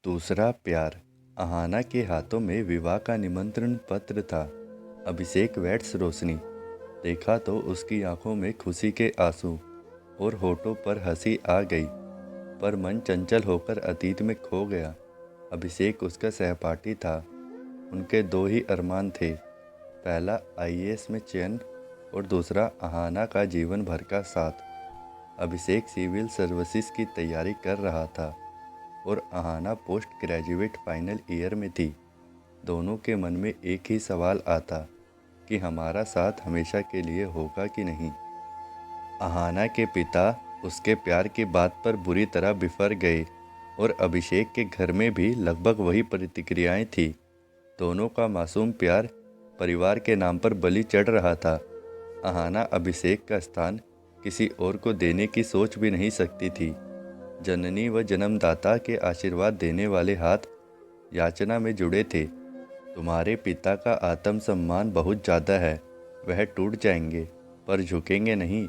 दूसरा प्यार। अहाना के हाथों में विवाह का निमंत्रण पत्र था। अभिषेक वेट्स रोशनी देखा तो उसकी आंखों में खुशी के आंसू और होठों पर हंसी आ गई, पर मन चंचल होकर अतीत में खो गया। अभिषेक उसका सहपाठी था। उनके दो ही अरमान थे, पहला आईएएस में चयन और दूसरा अहाना का जीवन भर का साथ। अभिषेक सिविल सर्विसेज की तैयारी कर रहा था और Ahana post graduate final year में थी। दोनों के मन में एक ही सवाल आता कि हमारा साथ हमेशा के लिए होगा कि नहीं। अहाना के पिता उसके प्यार की बात पर बुरी तरह बिफर गए और अभिषेक के घर में भी लगभग वही प्रतिक्रियाएं थी। दोनों का मासूम प्यार परिवार के नाम पर बलि चढ़ रहा था। अहाना अभिषेक का स्थान किसी और को देने की सोच भी नहीं सकती थी। जननी व जन्मदाता के आशीर्वाद देने वाले हाथ याचना में जुड़े थे। तुम्हारे पिता का आत्मसम्मान बहुत ज़्यादा है, वह टूट जाएंगे पर झुकेंगे नहीं।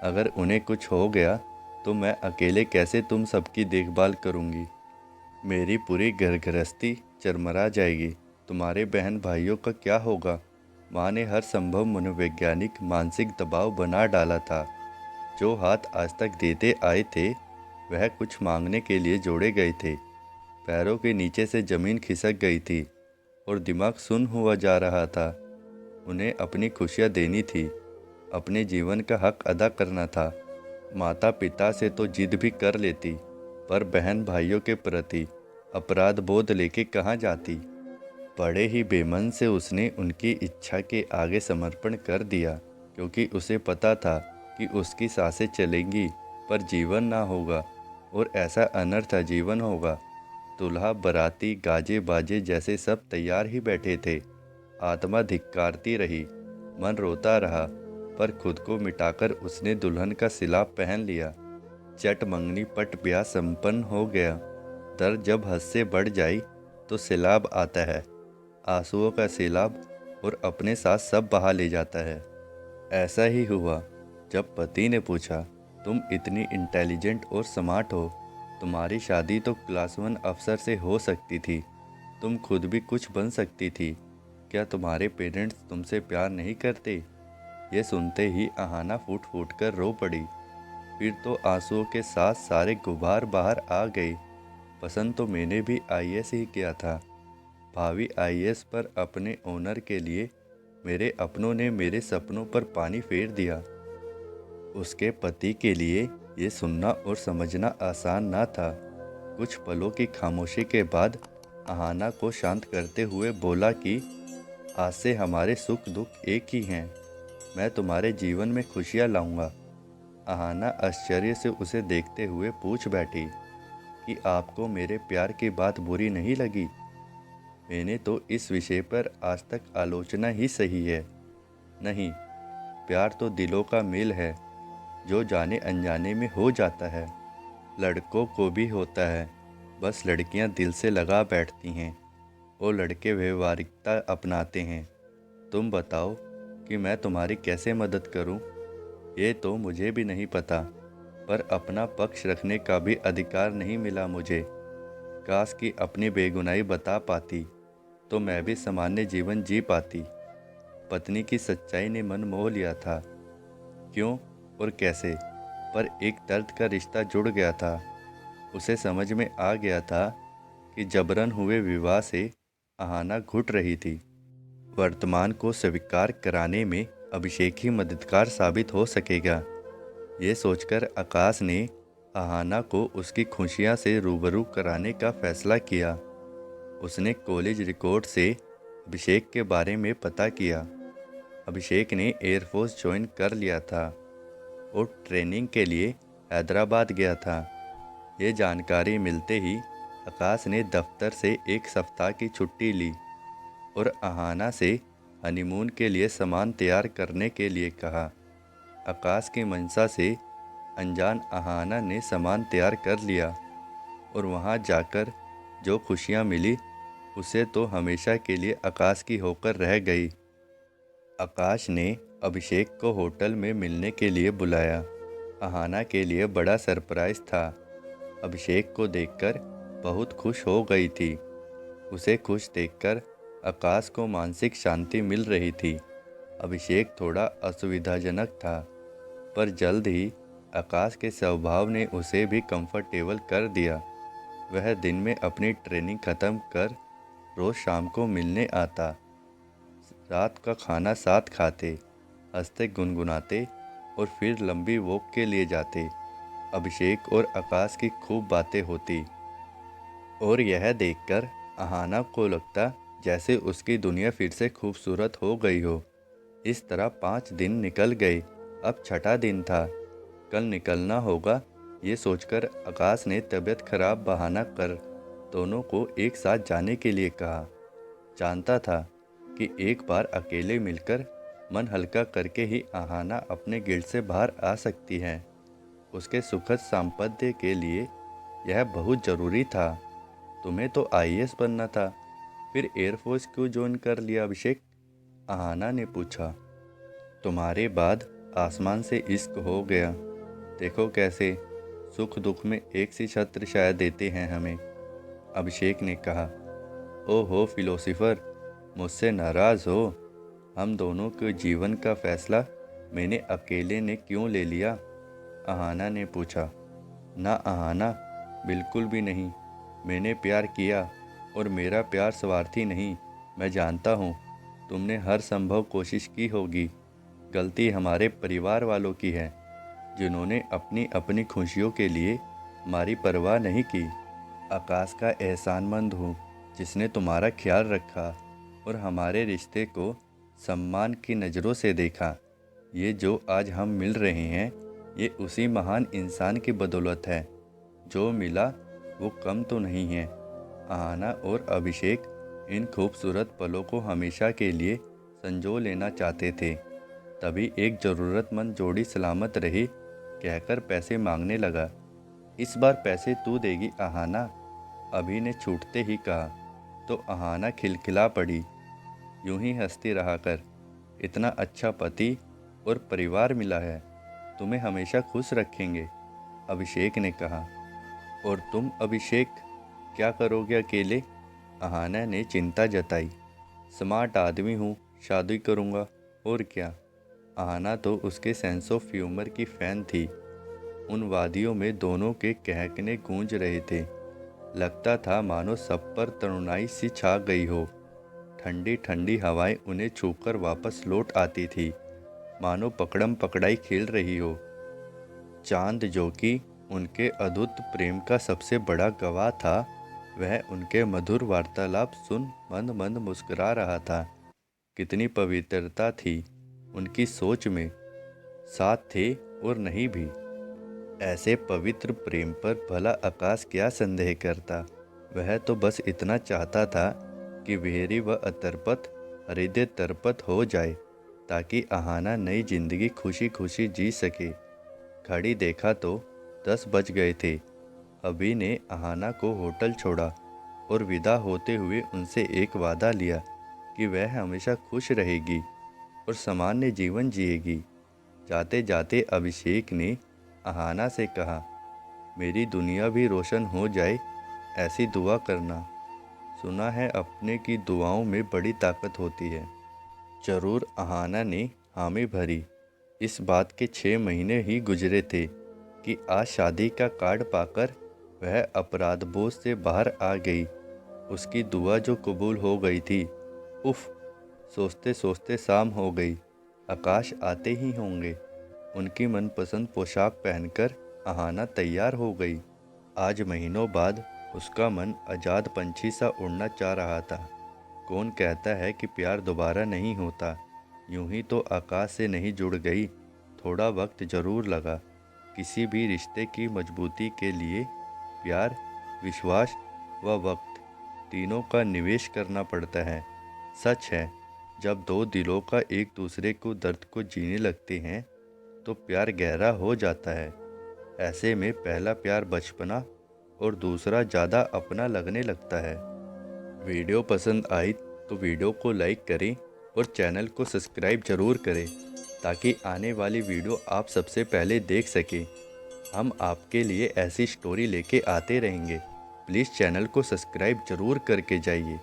अगर उन्हें कुछ हो गया तो मैं अकेले कैसे तुम सबकी देखभाल करूंगी। मेरी पूरी घर गृहस्थी चरमरा जाएगी। तुम्हारे बहन भाइयों का क्या होगा। माँ ने हर संभव मनोवैज्ञानिक मानसिक दबाव बना डाला था। जो हाथ आज तक देते आए थे वह कुछ मांगने के लिए जोड़े गए थे। पैरों के नीचे से जमीन खिसक गई थी और दिमाग सुन्न हुआ जा रहा था। उन्हें अपनी खुशियाँ देनी थी, अपने जीवन का हक अदा करना था। माता पिता से तो जिद भी कर लेती, पर बहन भाइयों के प्रति अपराध बोध लेके कहाँ जाती। बड़े ही बेमन से उसने उनकी इच्छा के आगे समर्पण कर दिया, क्योंकि उसे पता था कि उसकी सांसें चलेंगी पर जीवन ना होगा, और ऐसा अनर्थ जीवन होगा। दूल्हा बाराती गाजे बाजे जैसे सब तैयार ही बैठे थे। आत्मा धिक्कारती रही, मन रोता रहा, पर खुद को मिटाकर उसने दुल्हन का सिलाप पहन लिया। चट मंगनी पट ब्याह संपन्न हो गया। दर्द जब हद से बढ़ जाए तो सैलाब आता है, आंसुओं का सैलाब, और अपने साथ सब बहा ले जाता है। ऐसा ही हुआ। जब पति ने पूछा, तुम इतनी इंटेलिजेंट और स्मार्ट हो, तुम्हारी शादी तो क्लास 1 अफसर से हो सकती थी, तुम खुद भी कुछ बन सकती थी, क्या तुम्हारे पेरेंट्स तुमसे प्यार नहीं करते। ये सुनते ही अहाना फूट फूट कर रो पड़ी। फिर तो आंसुओं के साथ सारे गुबार बाहर आ गए। पसंद तो मैंने भी आईएएस ही किया था। भावी आईएएस पर अपने ऑनर के लिए मेरे अपनों ने मेरे सपनों पर पानी फेर दिया। उसके पति के लिए ये सुनना और समझना आसान ना था। कुछ पलों की खामोशी के बाद अहाना को शांत करते हुए बोला कि आज से हमारे सुख दुख एक ही हैं। मैं तुम्हारे जीवन में खुशियाँ लाऊंगा। अहाना आश्चर्य से उसे देखते हुए पूछ बैठी कि आपको मेरे प्यार की बात बुरी नहीं लगी। मैंने तो इस विषय पर आज तक आलोचना ही सही है। नहीं, प्यार तो दिलों का मेल है, जो जाने अनजाने में हो जाता है। लड़कों को भी होता है, बस लड़कियां दिल से लगा बैठती हैं और लड़के व्यवहारिकता अपनाते हैं। तुम बताओ कि मैं तुम्हारी कैसे मदद करूं? ये तो मुझे भी नहीं पता, पर अपना पक्ष रखने का भी अधिकार नहीं मिला मुझे। काश कि अपनी बेगुनाही बता पाती तो मैं भी सामान्य जीवन जी पाती। पत्नी की सच्चाई ने मन मोह लिया था। क्यों और कैसे, पर एक दर्द का रिश्ता जुड़ गया था। उसे समझ में आ गया था कि जबरन हुए विवाह से अहाना घुट रही थी। वर्तमान को स्वीकार कराने में अभिषेक ही मददगार साबित हो सकेगा। ये सोचकर आकाश ने अहाना को उसकी खुशियाँ से रूबरू कराने का फैसला किया। उसने कॉलेज रिकॉर्ड से अभिषेक के बारे में पता किया। अभिषेक ने एयरफोर्स ज्वाइन कर लिया था और ट्रेनिंग के लिए हैदराबाद गया था। ये जानकारी मिलते ही आकाश ने दफ्तर से एक सप्ताह की छुट्टी ली और अहाना से हनीमून के लिए सामान तैयार करने के लिए कहा। आकाश की मंशा से अनजान अहाना ने सामान तैयार कर लिया और वहां जाकर जो खुशियां मिली उसे तो हमेशा के लिए आकाश की होकर रह गई। आकाश ने अभिषेक को होटल में मिलने के लिए बुलाया। अहाना के लिए बड़ा सरप्राइज था। अभिषेक को देखकर बहुत खुश हो गई थी। उसे खुश देखकर आकाश को मानसिक शांति मिल रही थी। अभिषेक थोड़ा असुविधाजनक था, पर जल्द ही आकाश के स्वभाव ने उसे भी कंफर्टेबल कर दिया। वह दिन में अपनी ट्रेनिंग खत्म कर रोज शाम को मिलने आता। रात का खाना साथ खाते, हंसते गुनगुनाते और फिर लंबी वॉक के लिए जाते। अभिषेक और आकाश की खूब बातें होती और यह देखकर अहाना को लगता जैसे उसकी दुनिया फिर से खूबसूरत हो गई हो। इस तरह 5 दिन निकल गए। अब छठा दिन था। कल निकलना होगा, ये सोचकर आकाश ने तबीयत खराब बहाना कर दोनों को एक साथ जाने के लिए कहा। जानता था कि एक बार अकेले मिलकर मन हल्का करके ही अहाना अपने गिल्ड से बाहर आ सकती है। उसके सुखद सांपत्य के लिए यह बहुत ज़रूरी था। तुम्हें तो आईएएस बनना था, फिर एयरफोर्स क्यों ज्वाइन कर लिया अभिषेक? अहाना ने पूछा। तुम्हारे बाद आसमान से इश्क हो गया। देखो कैसे सुख दुख में एक सी छत्र छाया देते हैं हमें, अभिषेक ने कहा। ओहो फिलोसोफर, मुझसे नाराज़ हो? हम दोनों के जीवन का फैसला मैंने अकेले ने क्यों ले लिया? अहाना ने पूछा। ना अहाना, बिल्कुल भी नहीं। मैंने प्यार किया और मेरा प्यार स्वार्थी नहीं। मैं जानता हूँ तुमने हर संभव कोशिश की होगी। गलती हमारे परिवार वालों की है, जिन्होंने अपनी अपनी खुशियों के लिए हमारी परवाह नहीं की। आकाश का एहसानमंद हूँ, जिसने तुम्हारा ख्याल रखा और हमारे रिश्ते को सम्मान की नज़रों से देखा। ये जो आज हम मिल रहे हैं, ये उसी महान इंसान की बदौलत है। जो मिला वो कम तो नहीं है। आहाना और अभिषेक इन खूबसूरत पलों को हमेशा के लिए संजो लेना चाहते थे। तभी एक ज़रूरतमंद जोड़ी सलामत रही कहकर पैसे मांगने लगा। इस बार पैसे तू देगी आहाना, अभी ने छूटते ही कहा। तो आहाना खिलखिला पड़ी। यूं ही हंसती रहा कर। इतना अच्छा पति और परिवार मिला है, तुम्हें हमेशा खुश रखेंगे, अभिषेक ने कहा। और तुम अभिषेक, क्या करोगे अकेले? अहाना ने चिंता जताई। स्मार्ट आदमी हूँ, शादी करूँगा, और क्या। अहाना तो उसके सेंस ऑफ ह्यूमर की फ़ैन थी। उन वादियों में दोनों के कहकने गूंज रहे थे। लगता था मानो सब पर तरुणाई सी छा गई हो। ठंडी ठंडी हवाएं उन्हें छूकर वापस लौट आती थी, मानो पकड़म पकड़ाई खेल रही हो। चांद, जो कि उनके अद्भुत प्रेम का सबसे बड़ा गवाह था, वह उनके मधुर वार्तालाप सुन मंद मंद मुस्कुरा रहा था। कितनी पवित्रता थी उनकी सोच में। साथ थे और नहीं भी। ऐसे पवित्र प्रेम पर भला आकाश क्या संदेह करता। वह तो बस इतना चाहता था कि वेहरी व अतरपत हृदय तरपत हो जाए, ताकि आहाना नई जिंदगी खुशी खुशी जी सके। घड़ी देखा तो 10 बज गए थे। अभी ने आहाना को होटल छोड़ा और विदा होते हुए उनसे एक वादा लिया कि वह हमेशा खुश रहेगी और सामान्य जीवन जिएगी। जाते जाते अभिषेक ने आहाना से कहा, मेरी दुनिया भी रोशन हो जाए, ऐसी दुआ करना। सुना है अपने की दुआओं में बड़ी ताकत होती है। जरूर, आहाना ने हामी भरी। इस बात के 6 महीने ही गुजरे थे कि आज शादी का कार्ड पाकर वह अपराध बोझ से बाहर आ गई। उसकी दुआ जो कबूल हो गई थी। उफ, सोचते सोचते शाम हो गई। आकाश आते ही होंगे। उनकी मनपसंद पोशाक पहनकर आहाना तैयार हो गई। आज महीनों बाद उसका मन आज़ाद पंछी सा उड़ना चाह रहा था। कौन कहता है कि प्यार दोबारा नहीं होता। यूं ही तो आकाश से नहीं जुड़ गई। थोड़ा वक्त ज़रूर लगा। किसी भी रिश्ते की मजबूती के लिए प्यार, विश्वास व वक्त, तीनों का निवेश करना पड़ता है। सच है, जब दो दिलों का एक दूसरे को दर्द को जीने लगते हैं तो प्यार गहरा हो जाता है। ऐसे में पहला प्यार बचपना और दूसरा ज़्यादा अपना लगने लगता है। वीडियो पसंद आई तो वीडियो को लाइक करें और चैनल को सब्सक्राइब ज़रूर करें, ताकि आने वाली वीडियो आप सबसे पहले देख सकें। हम आपके लिए ऐसी स्टोरी लेके आते रहेंगे। प्लीज़ चैनल को सब्सक्राइब ज़रूर करके जाइए।